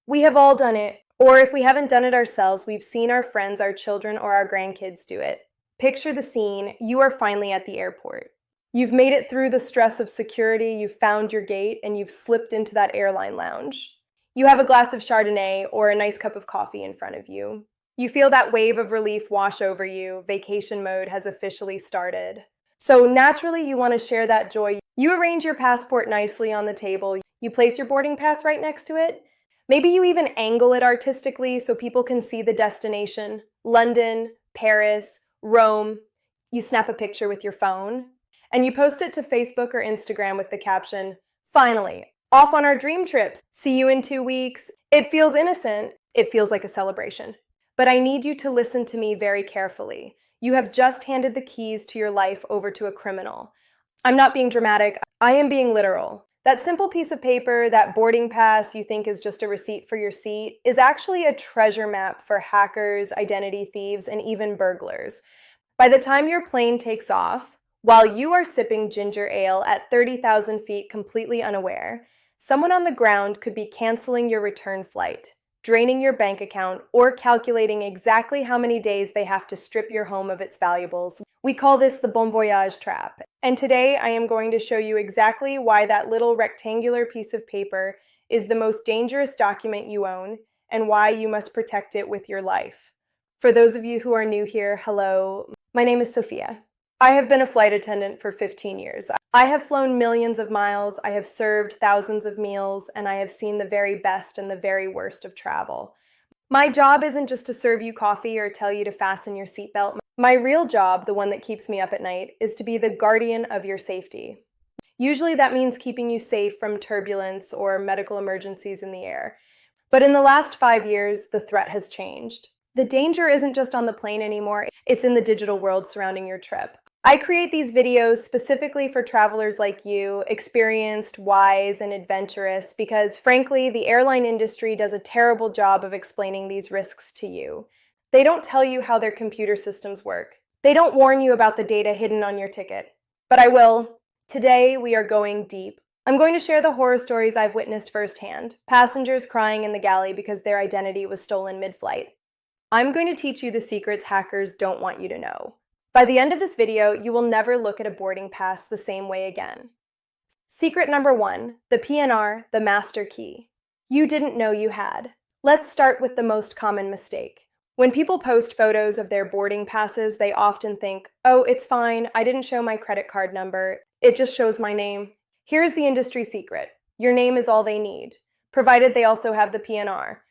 We have all done it, or if we haven't done it ourselves, we've seen our friends, our children, or our grandkids do it. Picture the scene. You are finally at the airport. You've made it through the stress of security, you've found your gate, and you've slipped into that airline lounge. You have a glass of Chardonnay or a nice cup of coffee in front of you. You feel that wave of relief wash over you. Vacation mode has officially started. So naturally, you want to share that joy. You arrange your passport nicely on the table. You place your boarding pass right next to it. Maybe you even angle it artistically so people can see the destination. London, Paris, Rome. You snap a picture with your phone, and you post it to Facebook or Instagram with the caption, "Finally, off on our dream trips. See you in 2 weeks." It feels innocent. It feels like a celebration. But I need you to listen to me very carefully. You have just handed the keys to your life over to a criminal. I'm not being dramatic. I am being literal. That simple piece of paper, that boarding pass you think is just a receipt for your seat, is actually a treasure map for hackers, identity thieves, and even burglars. By the time your plane takes off, while you are sipping ginger ale at 30,000 feet completely unaware, someone on the ground could be canceling your return flight, draining your bank account, or calculating exactly how many days they have to strip your home of its valuables. We call this the Bon Voyage trap. And today I am going to show you exactly why that little rectangular piece of paper is the most dangerous document you own and why you must protect it with your life. For those of you who are new here, hello. My name is Sophia. I have been a flight attendant for 15 years. I have flown millions of miles, I have served thousands of meals, and I have seen the very best and the very worst of travel. My job isn't just to serve you coffee or tell you to fasten your seatbelt. My real job, the one that keeps me up at night, is to be the guardian of your safety. Usually that means keeping you safe from turbulence or medical emergencies in the air. But in the last 5 years, the threat has changed. The danger isn't just on the plane anymore, it's in the digital world surrounding your trip. I create these videos specifically for travelers like you, experienced, wise, and adventurous, because frankly, the airline industry does a terrible job of explaining these risks to you. They don't tell you how their computer systems work. They don't warn you about the data hidden on your ticket. But I will. Today, we are going deep. I'm going to share the horror stories I've witnessed firsthand. Passengers crying in the galley because their identity was stolen mid-flight. I'm going to teach you the secrets hackers don't want you to know. By the end of this video, you will never look at a boarding pass the same way again. Secret number 1, the PNR, the master key. You didn't know you had. Let's start with the most common mistake. When people post photos of their boarding passes, they often think, "Oh, it's fine, I didn't show my credit card number, it just shows my name." Here's the industry secret. Your name is all they need, provided they also have the PNR.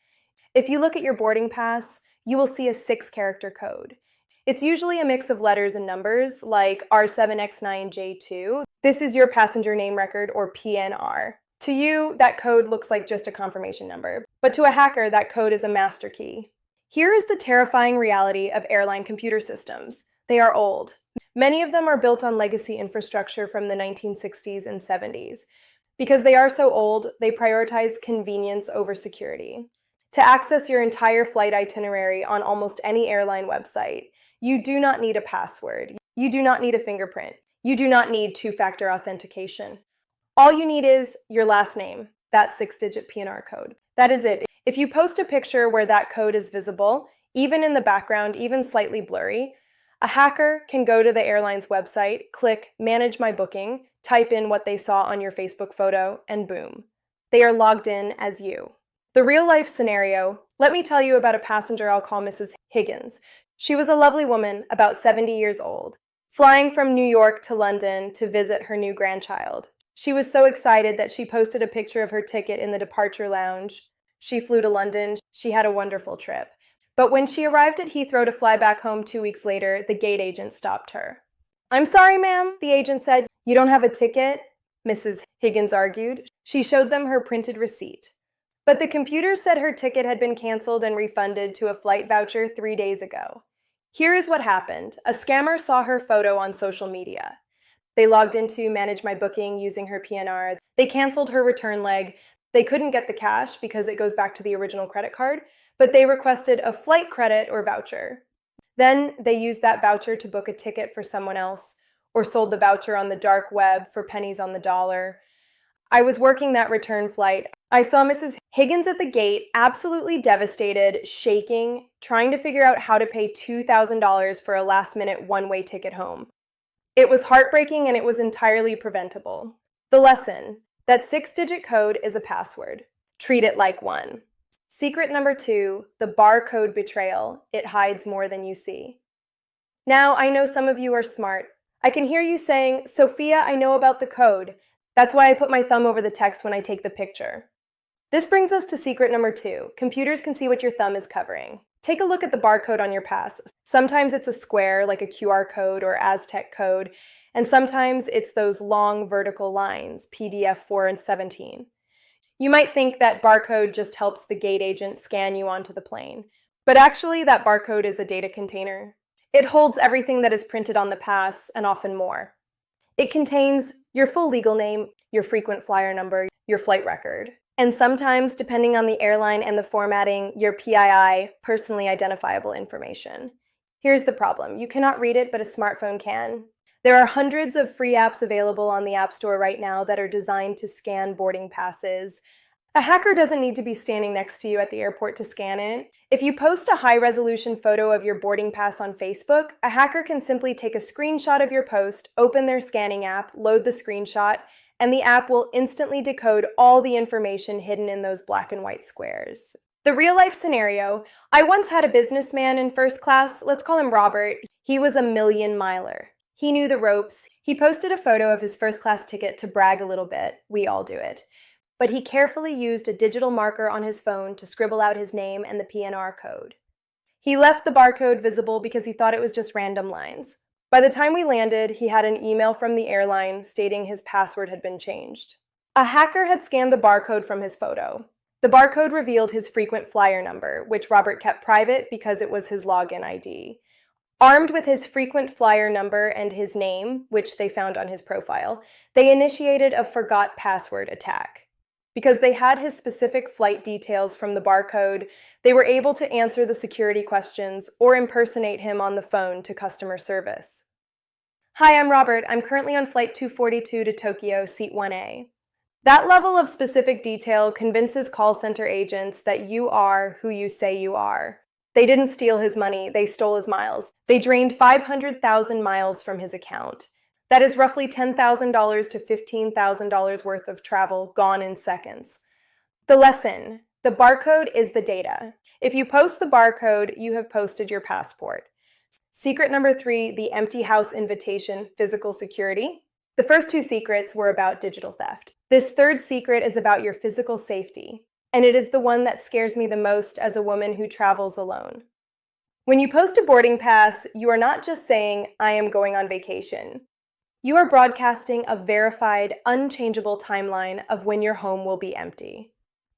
If you look at your boarding pass, you will see a 6-character code. It's usually a mix of letters and numbers, like R7X9J2. This is your passenger name record, or PNR. To you, that code looks like just a confirmation number, but to a hacker, that code is a master key. Here is the terrifying reality of airline computer systems. They are old. Many of them are built on legacy infrastructure from the 1960s and 70s. Because they are so old, they prioritize convenience over security. To access your entire flight itinerary on almost any airline website, you do not need a password. You do not need a fingerprint. You do not need 2-factor authentication. All you need is your last name, that 6-digit PNR code. That is it. If you post a picture where that code is visible, even in the background, even slightly blurry, a hacker can go to the airline's website, click Manage My Booking, type in what they saw on your Facebook photo, and boom. They are logged in as you. The real-life scenario, let me tell you about a passenger I'll call Mrs. Higgins. She was a lovely woman, about 70 years old, flying from New York to London to visit her new grandchild. She was so excited that she posted a picture of her ticket in the departure lounge. She flew to London. She had a wonderful trip. But when she arrived at Heathrow to fly back home 2 weeks later, the gate agent stopped her. "I'm sorry, ma'am," the agent said. "You don't have a ticket?" Mrs. Higgins argued. She showed them her printed receipt. But the computer said her ticket had been canceled and refunded to a flight voucher 3 days ago. Here is what happened. A scammer saw her photo on social media. They logged into Manage My Booking using her PNR. They canceled her return leg. They couldn't get the cash because it goes back to the original credit card, but they requested a flight credit or voucher. Then they used that voucher to book a ticket for someone else, or sold the voucher on the dark web for pennies on the dollar. I was working that return flight. I saw Mrs. Higgins at the gate, absolutely devastated, shaking, trying to figure out how to pay $2,000 for a last-minute one-way ticket home. It was heartbreaking and it was entirely preventable. The lesson: that 6-digit code is a password. Treat it like one. Secret number 2, the barcode betrayal. It hides more than you see. Now, I know some of you are smart. I can hear you saying, "Sophia, I know about the code. That's why I put my thumb over the text when I take the picture." This brings us to secret number 2. Computers can see what your thumb is covering. Take a look at the barcode on your pass. Sometimes it's a square, like a QR code or Aztec code, and sometimes it's those long vertical lines, PDF 4 and 17. You might think that barcode just helps the gate agent scan you onto the plane, but actually that barcode is a data container. It holds everything that is printed on the pass and often more. It contains your full legal name, your frequent flyer number, your flight record, and sometimes, depending on the airline and the formatting, your PII, personally identifiable information. Here's the problem. You cannot read it, but a smartphone can. There are hundreds of free apps available on the App Store right now that are designed to scan boarding passes. A hacker doesn't need to be standing next to you at the airport to scan it. If you post a high-resolution photo of your boarding pass on Facebook, a hacker can simply take a screenshot of your post, open their scanning app, load the screenshot, and the app will instantly decode all the information hidden in those black and white squares. The real-life scenario: I once had a businessman in first class, let's call him Robert. He was a million-miler. He knew the ropes. He posted a photo of his first-class ticket to brag a little bit. We all do it. But he carefully used a digital marker on his phone to scribble out his name and the PNR code. He left the barcode visible because he thought it was just random lines. By the time we landed, he had an email from the airline stating his password had been changed. A hacker had scanned the barcode from his photo. The barcode revealed his frequent flyer number, which Robert kept private because it was his login ID. Armed with his frequent flyer number and his name, which they found on his profile, they initiated a forgot password attack. Because they had his specific flight details from the barcode, they were able to answer the security questions or impersonate him on the phone to customer service. "Hi, I'm Robert. I'm currently on flight 242 to Tokyo, seat 1A. That level of specific detail convinces call center agents that you are who you say you are. They didn't steal his money, they stole his miles. They drained 500,000 miles from his account. That is roughly $10,000 to $15,000 worth of travel gone in seconds. The lesson: the barcode is the data. If you post the barcode, you have posted your passport. Secret number 3, the empty house invitation, physical security. The first 2 secrets were about digital theft. This third secret is about your physical safety, and it is the one that scares me the most as a woman who travels alone. When you post a boarding pass, you are not just saying, "I am going on vacation." You are broadcasting a verified, unchangeable timeline of when your home will be empty.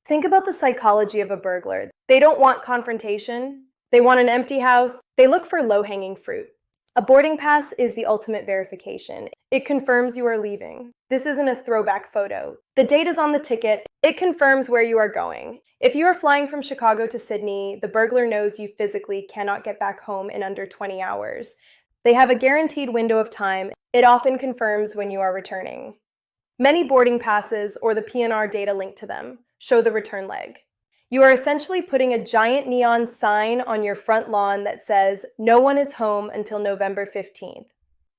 Think about the psychology of a burglar. They don't want confrontation. They want an empty house. They look for low-hanging fruit. A boarding pass is the ultimate verification. It confirms you are leaving. This isn't a throwback photo. The date is on the ticket. It confirms where you are going. If you are flying from Chicago to Sydney, the burglar knows you physically cannot get back home in under 20 hours. They have a guaranteed window of time. It often confirms when you are returning. Many boarding passes, or the PNR data linked to them, show the return leg. You are essentially putting a giant neon sign on your front lawn that says, "No one is home until November 15th.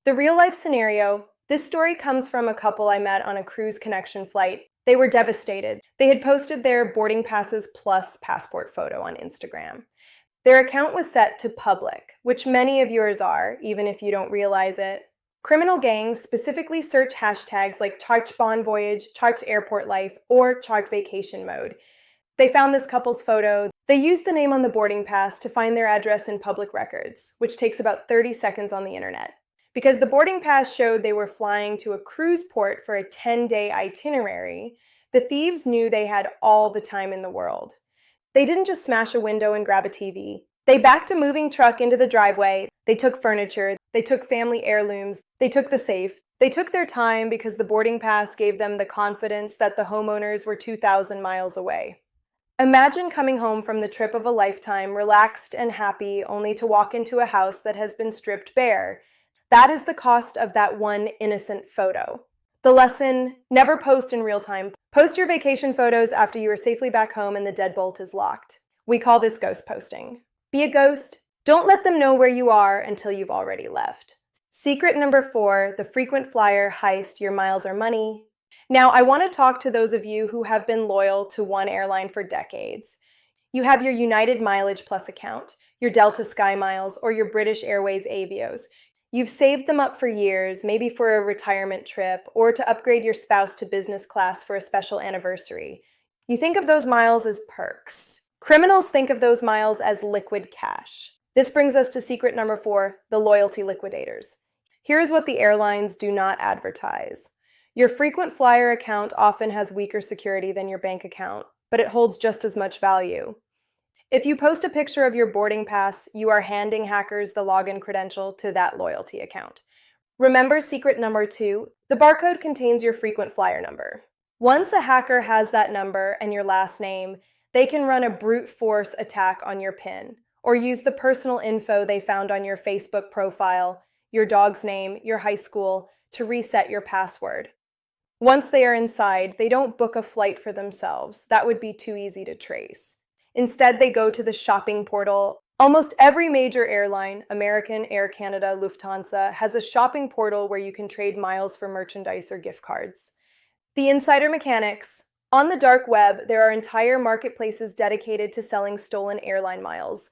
The real-life scenario: this story comes from a couple I met on a cruise connection flight. They were devastated. They had posted their boarding passes plus passport photo on Instagram. Their account was set to public, which many of yours are, even if you don't realize it. Criminal gangs specifically search hashtags like charged bond voyage, charged airport life, or charged vacation mode. They found this couple's photo. They used the name on the boarding pass to find their address in public records, which takes about 30 seconds on the internet. Because the boarding pass showed they were flying to a cruise port for a 10-day itinerary, the thieves knew they had all the time in the world. They didn't just smash a window and grab a TV. They backed a moving truck into the driveway. They took furniture. They took family heirlooms. They took the safe. They took their time because the boarding pass gave them the confidence that the homeowners were 2,000 miles away. Imagine coming home from the trip of a lifetime, relaxed and happy, only to walk into a house that has been stripped bare. That is the cost of that one innocent photo. The lesson: never post in real time. Post your vacation photos after you are safely back home and the deadbolt is locked. We call this ghost posting. Be a ghost. Don't let them know where you are until you've already left. Secret number 4, the frequent flyer heist, your miles are money. Now, I want to talk to those of you who have been loyal to one airline for decades. You have your United Mileage Plus account, your Delta Sky Miles, or your British Airways Avios. You've saved them up for years, maybe for a retirement trip, or to upgrade your spouse to business class for a special anniversary. You think of those miles as perks. Criminals think of those miles as liquid cash. This brings us to secret number 4, the loyalty liquidators. Here's what the airlines do not advertise. Your frequent flyer account often has weaker security than your bank account, but it holds just as much value. If you post a picture of your boarding pass, you are handing hackers the login credential to that loyalty account. Remember secret number 2, the barcode contains your frequent flyer number. Once a hacker has that number and your last name, they can run a brute force attack on your PIN, or use the personal info they found on your Facebook profile, your dog's name, your high school, to reset your password. Once they are inside, they don't book a flight for themselves. That would be too easy to trace. Instead, they go to the shopping portal. Almost every major airline, American, Air Canada, Lufthansa, has a shopping portal where you can trade miles for merchandise or gift cards. The insider mechanics. On the dark web, there are entire marketplaces dedicated to selling stolen airline miles.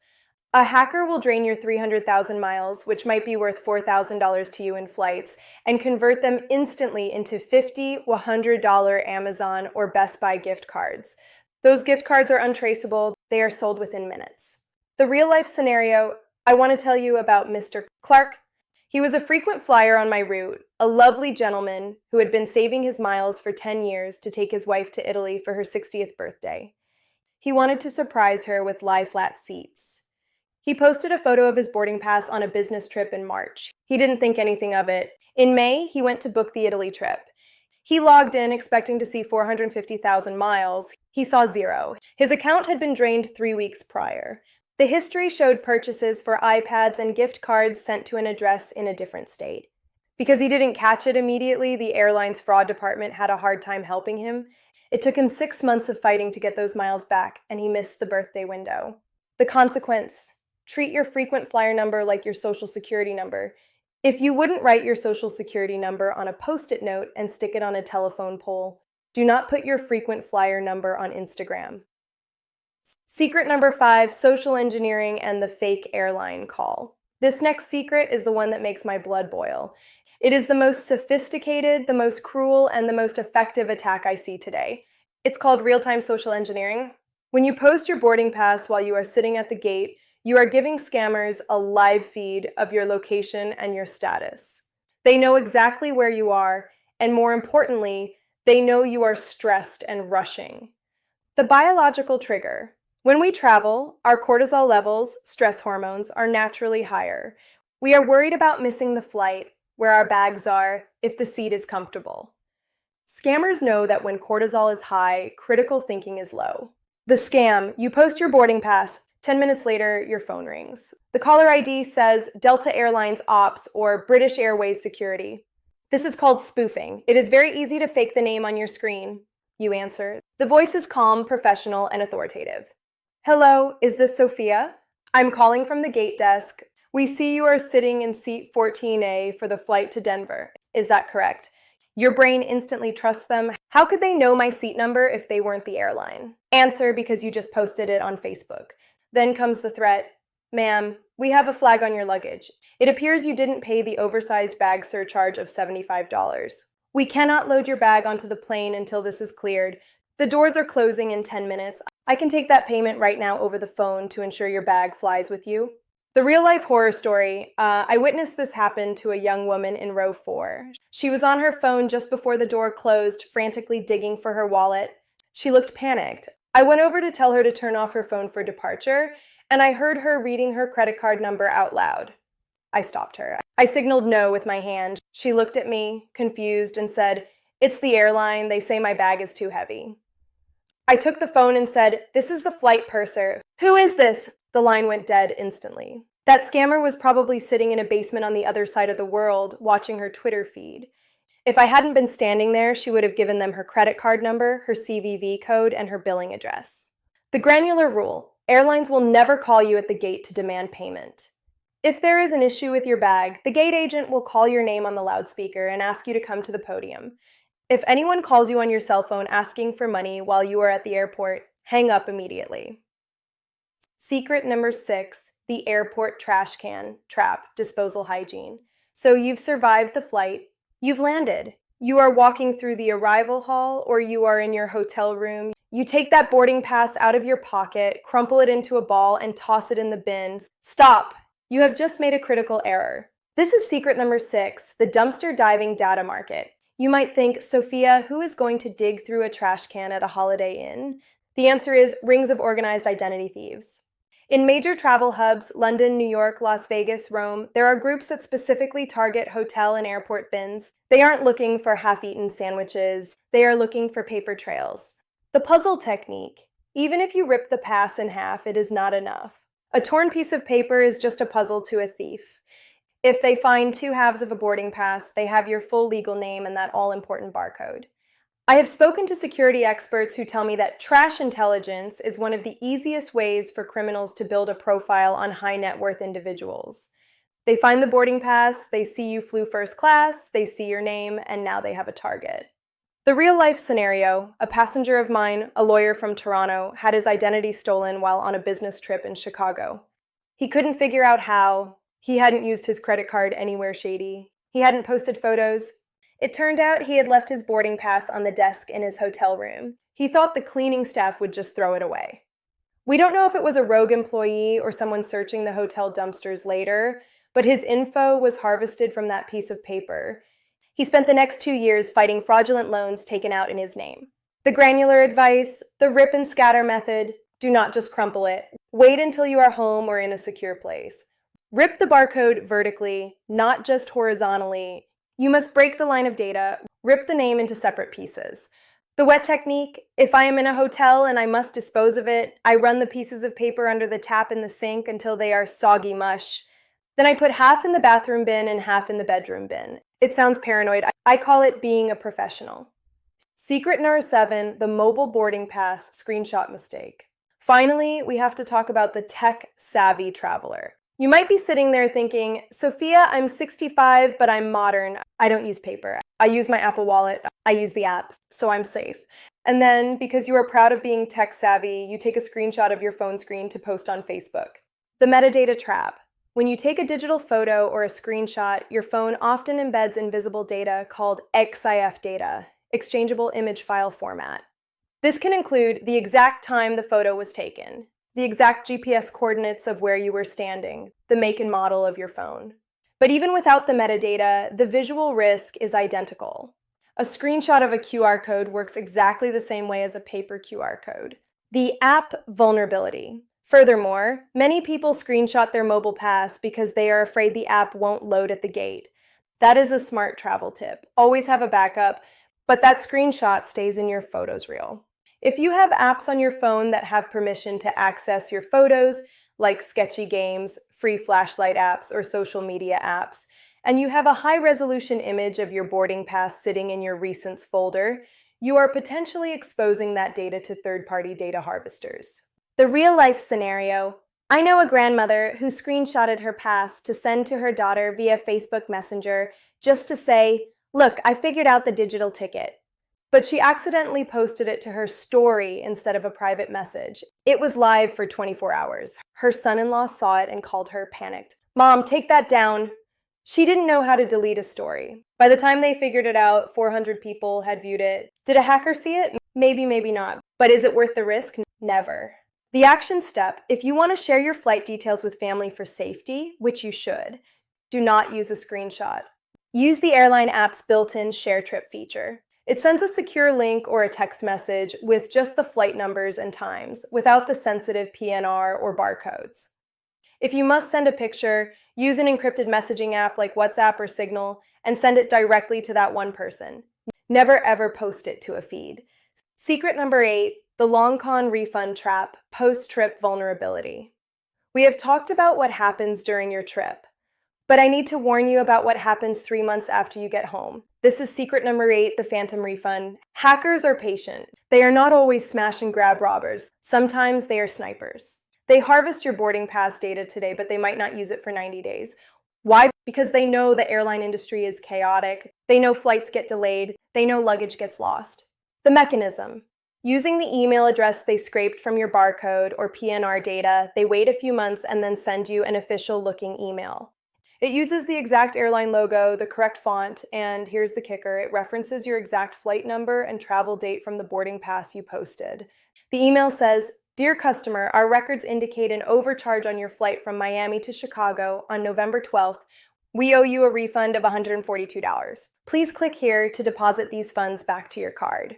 A hacker will drain your 300,000 miles, which might be worth $4,000 to you in flights, and convert them instantly into $50, $100 Amazon or Best Buy gift cards. Those gift cards are untraceable. They are sold within minutes. The real-life scenario: I want to tell you about Mr. Clark. He was a frequent flyer on my route, a lovely gentleman who had been saving his miles for 10 years to take his wife to Italy for her 60th birthday. He wanted to surprise her with lie-flat seats. He posted a photo of his boarding pass on a business trip in March. He didn't think anything of it. In May, he went to book the Italy trip. He logged in expecting to see 450,000 miles. He saw 0. His account had been drained 3 weeks prior. The history showed purchases for iPads and gift cards sent to an address in a different state. Because he didn't catch it immediately, the airline's fraud department had a hard time helping him. It took him 6 months of fighting to get those miles back, and he missed the birthday window. The consequence: treat your frequent flyer number like your social security number. If you wouldn't write your social security number on a post-it note and stick it on a telephone pole, do not put your frequent flyer number on Instagram. Secret number 5, social engineering and the fake airline call. This next secret is the one that makes my blood boil. It is the most sophisticated, the most cruel, and the most effective attack I see today. It's called real-time social engineering. When you post your boarding pass while you are sitting at the gate, you are giving scammers a live feed of your location and your status. They know exactly where you are, and more importantly, they know you are stressed and rushing. The biological trigger. When we travel, our cortisol levels, stress hormones, are naturally higher. We are worried about missing the flight, where our bags are, if the seat is comfortable. Scammers know that when cortisol is high, critical thinking is low. The scam: you post your boarding pass, 10 minutes later, your phone rings. The caller ID says Delta Airlines Ops or British Airways Security. This is called spoofing. It is very easy to fake the name on your screen. You answer. The voice is calm, professional, and authoritative. Hello, is this Sophia? I'm calling from the gate desk. We see you are sitting in seat 14A for the flight to Denver. Is that correct? Your brain instantly trusts them. How could they know my seat number if they weren't the airline? Answer: because you just posted it on Facebook. Then comes the threat. Ma'am, we have a flag on your luggage. It appears you didn't pay the oversized bag surcharge of $75. We cannot load your bag onto the plane until this is cleared. The doors are closing in 10 minutes. I can take that payment right now over the phone to ensure your bag flies with you. The real-life horror story. I witnessed this happen to a young woman in row 4. She was on her phone just before the door closed, frantically digging for her wallet. She looked panicked. I went over to tell her to turn off her phone for departure, and I heard her reading her credit card number out loud. I stopped her. I signaled no with my hand. She looked at me, confused, and said, "It's the airline. They say my bag is too heavy." I took the phone and said, "This is the flight purser." "Who is this?" The line went dead instantly. That scammer was probably sitting in a basement on the other side of the world, watching her Twitter feed. If I hadn't been standing there, she would have given them her credit card number, her CVV code, and her billing address. The granular rule: airlines will never call you at the gate to demand payment. If there is an issue with your bag, the gate agent will call your name on the loudspeaker and ask you to come to the podium. If anyone calls you on your cell phone asking for money while you are at the airport, hang up immediately. Secret number 6, the airport trash can trap disposal hygiene. So you've survived the flight, you've landed. You are walking through the arrival hall or you are in your hotel room. You take that boarding pass out of your pocket, crumple it into a ball, and toss it in the bin. Stop! You have just made a critical error. This is secret number 6, the dumpster diving data market. You might think, Sophia, who is going to dig through a trash can at a Holiday Inn? The answer is rings of organized identity thieves. In major travel hubs, London, New York, Las Vegas, Rome, there are groups that specifically target hotel and airport bins. They aren't looking for half-eaten sandwiches. They are looking for paper trails. The puzzle technique. Even if you rip the pass in half, it is not enough. A torn piece of paper is just a puzzle to a thief. If they find 2 halves of a boarding pass, they have your full legal name and that all-important barcode. I have spoken to security experts who tell me that trash intelligence is one of the easiest ways for criminals to build a profile on high net worth individuals. They find the boarding pass, they see you flew first class, they see your name, and now they have a target. The real-life scenario: a passenger of mine, a lawyer from Toronto, had his identity stolen while on a business trip in Chicago. He couldn't figure out how. He hadn't used his credit card anywhere shady. He hadn't posted photos. It turned out he had left his boarding pass on the desk in his hotel room. He thought the cleaning staff would just throw it away. We don't know if it was a rogue employee or someone searching the hotel dumpsters later, but his info was harvested from that piece of paper. He spent the next 2 years fighting fraudulent loans taken out in his name. The granular advice: the rip and scatter method. Do not just crumple it. Wait until you are home or in a secure place. Rip the barcode vertically, not just horizontally. You must break the line of data, rip the name into separate pieces. The wet technique: if I am in a hotel and I must dispose of it, I run the pieces of paper under the tap in the sink until they are soggy mush. Then I put half in the bathroom bin and half in the bedroom bin. It sounds paranoid. I call it being a professional. Secret number 7, the mobile boarding pass screenshot mistake. Finally, we have to talk about the tech-savvy traveler. You might be sitting there thinking, Sophia, I'm 65, but I'm modern. I don't use paper. I use my Apple Wallet. I use the apps, so I'm safe. And then, because you are proud of being tech-savvy, you take a screenshot of your phone screen to post on Facebook. The metadata trap. When you take a digital photo or a screenshot, your phone often embeds invisible data called EXIF data, exchangeable image file format. This can include the exact time the photo was taken, the exact GPS coordinates of where you were standing, the make and model of your phone. But even without the metadata, the visual risk is identical. A screenshot of a QR code works exactly the same way as a paper QR code. The app vulnerability. Furthermore, many people screenshot their mobile pass because they are afraid the app won't load at the gate. That is a smart travel tip. Always have a backup, but that screenshot stays in your photos reel. If you have apps on your phone that have permission to access your photos, like sketchy games, free flashlight apps, or social media apps, and you have a high-resolution image of your boarding pass sitting in your recents folder, you are potentially exposing that data to third-party data harvesters. The real-life scenario: I know a grandmother who screenshotted her pass to send to her daughter via Facebook Messenger just to say, "Look, I figured out the digital ticket." But she accidentally posted it to her story instead of a private message. It was live for 24 hours. Her son-in-law saw it and called her panicked. "Mom, take that down." She didn't know how to delete a story. By the time they figured it out, 400 people had viewed it. Did a hacker see it? Maybe, maybe not. But is it worth the risk? Never. The action step: if you want to share your flight details with family for safety, which you should, do not use a screenshot. Use the airline app's built-in share trip feature. It sends a secure link or a text message with just the flight numbers and times, without the sensitive PNR or barcodes. If you must send a picture, use an encrypted messaging app like WhatsApp or Signal and send it directly to that one person. Never ever post it to a feed. Secret number 8, the long con refund trap, post-trip vulnerability. We have talked about what happens during your trip. But I need to warn you about what happens 3 months after you get home. This is secret number 8, the phantom refund. Hackers are patient. They are not always smash and grab robbers. Sometimes they are snipers. They harvest your boarding pass data today, but they might not use it for 90 days. Why? Because they know the airline industry is chaotic. They know flights get delayed. They know luggage gets lost. The mechanism. Using the email address they scraped from your barcode or PNR data, they wait a few months and then send you an official-looking email. It uses the exact airline logo, the correct font, and here's the kicker, it references your exact flight number and travel date from the boarding pass you posted. The email says, "Dear customer, our records indicate an overcharge on your flight from Miami to Chicago on November 12th. We owe you a refund of $142. Please click here to deposit these funds back to your card."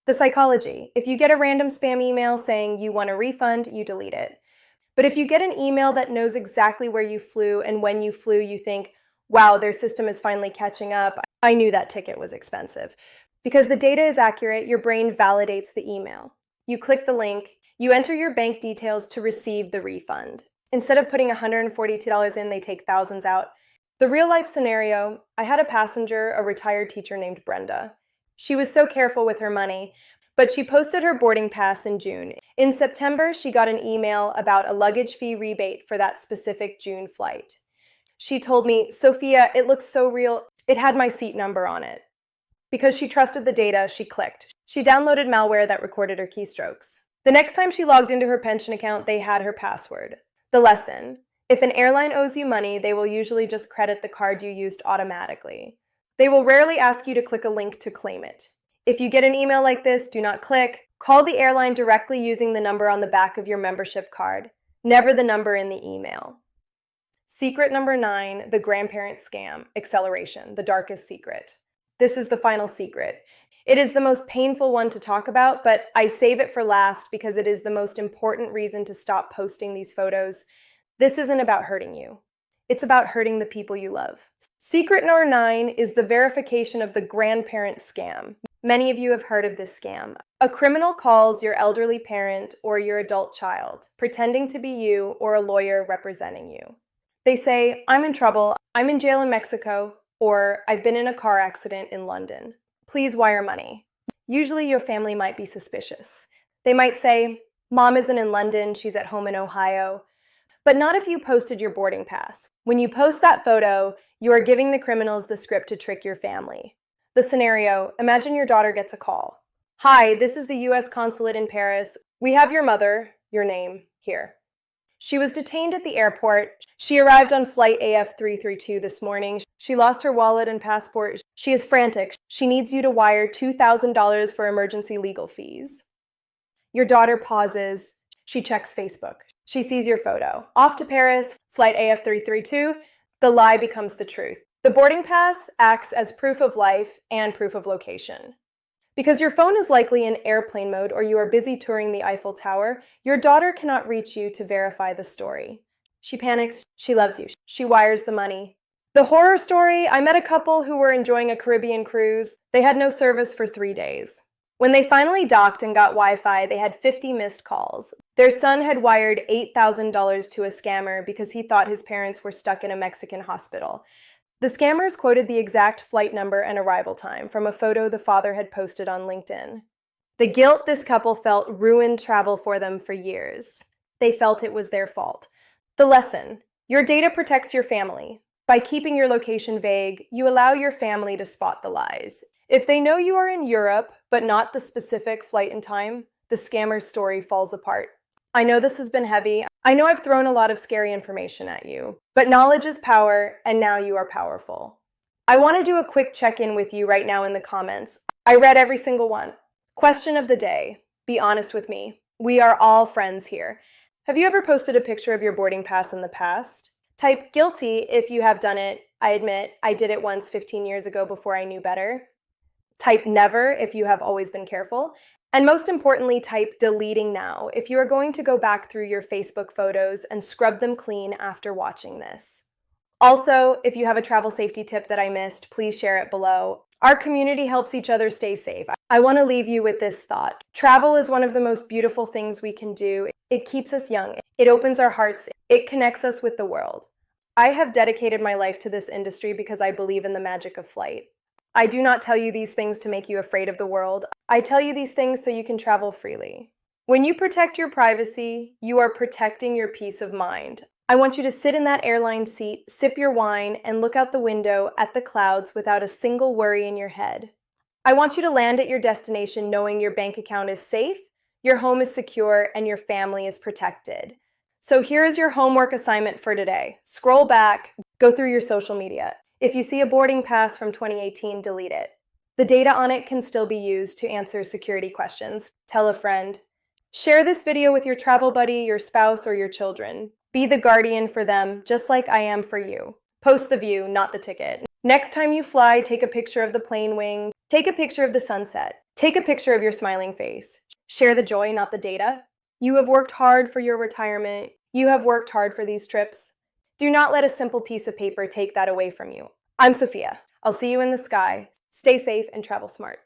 The psychology. If you get a random spam email saying you want a refund, you delete it. But if you get an email that knows exactly where you flew and when you flew, you think, wow, their system is finally catching up. I knew that ticket was expensive. Because the data is accurate, your brain validates the email. You click the link, you enter your bank details to receive the refund. Instead of putting $142 in, they take thousands out. The real-life scenario, I had a passenger, a retired teacher named Brenda. She was so careful with her money, but she posted her boarding pass in June. In September, she got an email about a luggage fee rebate for that specific June flight. She told me, "Sophia, it looks so real. It had my seat number on it." Because she trusted the data, she clicked. She downloaded malware that recorded her keystrokes. The next time she logged into her pension account, they had her password. The lesson. If an airline owes you money, they will usually just credit the card you used automatically. They will rarely ask you to click a link to claim it. If you get an email like this, do not click. Call the airline directly using the number on the back of your membership card, never the number in the email. Secret number 9, the Grandparent Scam, acceleration, the darkest secret. This is the final secret. It is the most painful one to talk about, but I save it for last because it is the most important reason to stop posting these photos. This isn't about hurting you. It's about hurting the people you love. Secret number 9 is the verification of the Grandparent Scam. Many of you have heard of this scam. A criminal calls your elderly parent or your adult child, pretending to be you or a lawyer representing you. They say, "I'm in trouble, I'm in jail in Mexico," or "I've been in a car accident in London. Please wire money." Usually your family might be suspicious. They might say, "Mom isn't in London, she's at home in Ohio." But not if you posted your boarding pass. When you post that photo, you are giving the criminals the script to trick your family. The scenario, imagine your daughter gets a call. "Hi, this is the US consulate in Paris. We have your mother, your name, here. She was detained at the airport. She arrived on flight AF332 this morning. She lost her wallet and passport. She is frantic. She needs you to wire $2,000 for emergency legal fees." Your daughter pauses. She checks Facebook. She sees your photo. Off to Paris, flight AF332. The lie becomes the truth. The boarding pass acts as proof of life and proof of location. Because your phone is likely in airplane mode or you are busy touring the Eiffel Tower, your daughter cannot reach you to verify the story. She panics, she loves you, she wires the money. The horror story, I met a couple who were enjoying a Caribbean cruise. They had no service for 3 days. When they finally docked and got Wi-Fi, they had 50 missed calls. Their son had wired $8,000 to a scammer because he thought his parents were stuck in a Mexican hospital. The scammers quoted the exact flight number and arrival time from a photo the father had posted on LinkedIn. The guilt this couple felt ruined travel for them for years. They felt it was their fault. The lesson: your data protects your family. By keeping your location vague, you allow your family to spot the lies. If they know you are in Europe, but not the specific flight and time, the scammer's story falls apart. I know this has been heavy. I know I've thrown a lot of scary information at you, but knowledge is power, and now you are powerful. I want to do a quick check-in with you right now in the comments. I read every single one. Question of the day. Be honest with me. We are all friends here. Have you ever posted a picture of your boarding pass in the past? Type guilty if you have done it. I admit I did it once 15 years ago before I knew better. Type never if you have always been careful. And most importantly, type deleting now if you are going to go back through your Facebook photos and scrub them clean after watching this. Also, if you have a travel safety tip that I missed, please share it below. Our community helps each other stay safe. I want to leave you with this thought. Travel is one of the most beautiful things we can do. It keeps us young. It opens our hearts. It connects us with the world. I have dedicated my life to this industry because I believe in the magic of flight. I do not tell you these things to make you afraid of the world. I tell you these things so you can travel freely. When you protect your privacy, you are protecting your peace of mind. I want you to sit in that airline seat, sip your wine, and look out the window at the clouds without a single worry in your head. I want you to land at your destination knowing your bank account is safe, your home is secure, and your family is protected. So here is your homework assignment for today. Scroll back, go through your social media. If you see a boarding pass from 2018, delete it. The data on it can still be used to answer security questions. Tell a friend. Share this video with your travel buddy, your spouse, or your children. Be the guardian for them, just like I am for you. Post the view, not the ticket. Next time you fly, take a picture of the plane wing. Take a picture of the sunset. Take a picture of your smiling face. Share the joy, not the data. You have worked hard for your retirement. You have worked hard for these trips. Do not let a simple piece of paper take that away from you. I'm Sophia. I'll see you in the sky. Stay safe and travel smart.